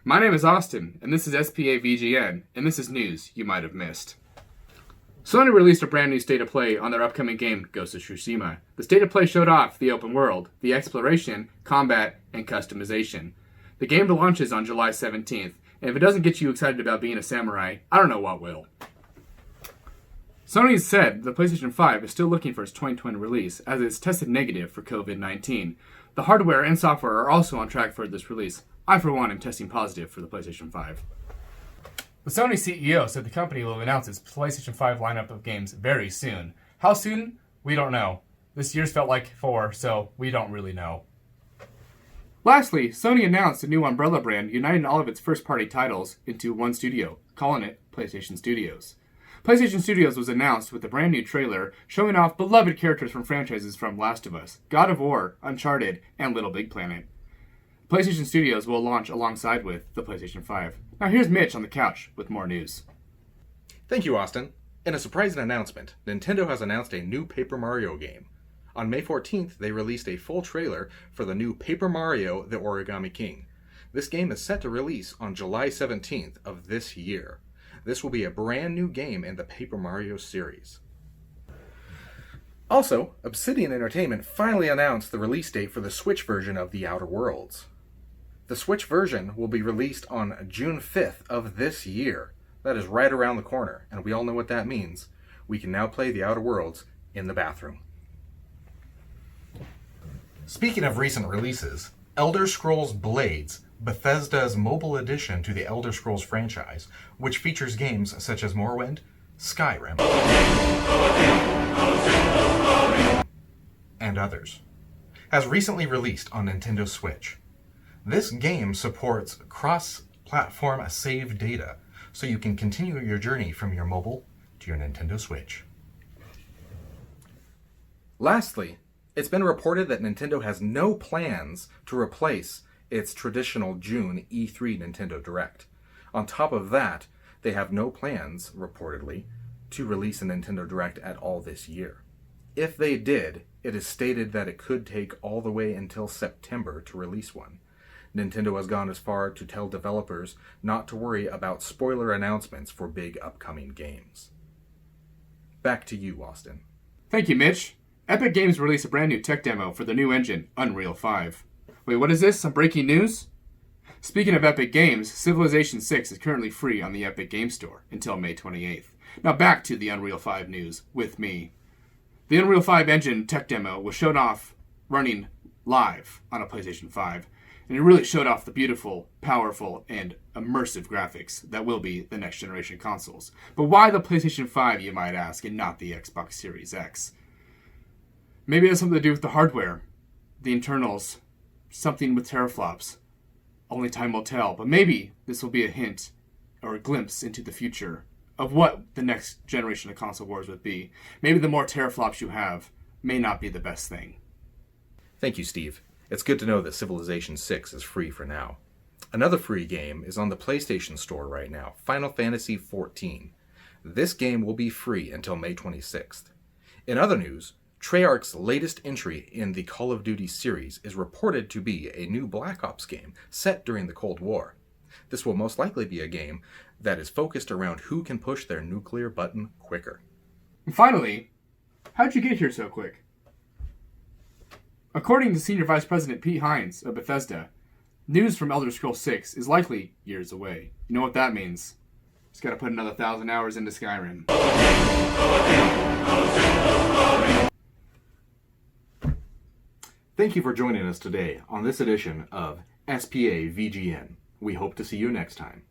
My name is Austin, and this is SPAVGN, and this is news you might have missed. Sony released a brand new State of Play on their upcoming game, Ghost of Susima. The State of Play showed off the open world, the exploration, combat, and customization. The game launches on July 17th, and if it doesn't get you excited about being a samurai, I don't know what will. Sony has said the PlayStation 5 is still looking for its 2020 release, as it's tested negative for COVID-19. The hardware and software are also on track for this release. I, for one, am testing positive for the PlayStation 5. The Sony CEO said the company will announce its PlayStation 5 lineup of games very soon. How soon? We don't know. This year's felt like 4, so we don't really know. Lastly, Sony announced a new umbrella brand uniting all of its first-party titles into one studio, calling it PlayStation Studios. PlayStation Studios was announced with a brand new trailer showing off beloved characters from franchises from Last of Us, God of War, Uncharted, and Little Big Planet. PlayStation Studios will launch alongside with the PlayStation 5. Now here's Mitch on the couch with more news. Thank you, Austin. In a surprising announcement, Nintendo has announced a new Paper Mario game. On May 14th, they released a full trailer for the new Paper Mario: The Origami King. This game is set to release on July 17th of this year. This will be a brand new game in the Paper Mario series. Also, Obsidian Entertainment finally announced the release date for the Switch version of The Outer Worlds. The Switch version will be released on June 5th of this year. That is right around the corner, and we all know what that means. We can now play The Outer Worlds in the bathroom. Speaking of recent releases, Elder Scrolls Blades, Bethesda's mobile addition to the Elder Scrolls franchise, which features games such as Morrowind, Skyrim, and others, has recently released on Nintendo Switch. This game supports cross-platform save data, so you can continue your journey from your mobile to your Nintendo Switch. Lastly, it's been reported that Nintendo has no plans to replace its traditional June E3 Nintendo Direct. On top of that, they have no plans, reportedly, to release a Nintendo Direct at all this year. If they did, it is stated that it could take all the way until September to release one. Nintendo has gone as far to tell developers not to worry about spoiler announcements for big upcoming games. Back to you, Austin. Thank you, Mitch. Epic Games released a brand new tech demo for the new engine, Unreal 5. Wait, what is this? Some breaking news? Speaking of Epic Games, Civilization 6 is currently free on the Epic Games Store until May 28th. Now back to the Unreal 5 news with me. The Unreal 5 engine tech demo was shown off running live on a PlayStation 5, and it really showed off the beautiful, powerful, and immersive graphics that will be the next generation consoles. But why the PlayStation 5, you might ask, and not the Xbox Series X? Maybe it has something to do with the hardware, the internals, something with teraflops. Only time will tell, but maybe this will be a hint or a glimpse into the future of what the next generation of console wars would be. Maybe the more teraflops you have may not be the best thing. Thank you, Steve. It's good to know that Civilization 6 is free for now. Another free game is on the PlayStation Store right now, Final Fantasy XIV. This game will be free until May 26th. In other news, Treyarch's latest entry in the Call of Duty series is reported to be a new Black Ops game set during the Cold War. This will most likely be a game that is focused around who can push their nuclear button quicker. And finally, how'd you get here so quick? According to Senior Vice President Pete Hines of Bethesda, news from Elder Scrolls 6 is likely years away. You know what that means? Just gotta put another 1,000 hours into Skyrim. Thank you for joining us today on this edition of SPA VGN. We hope to see you next time.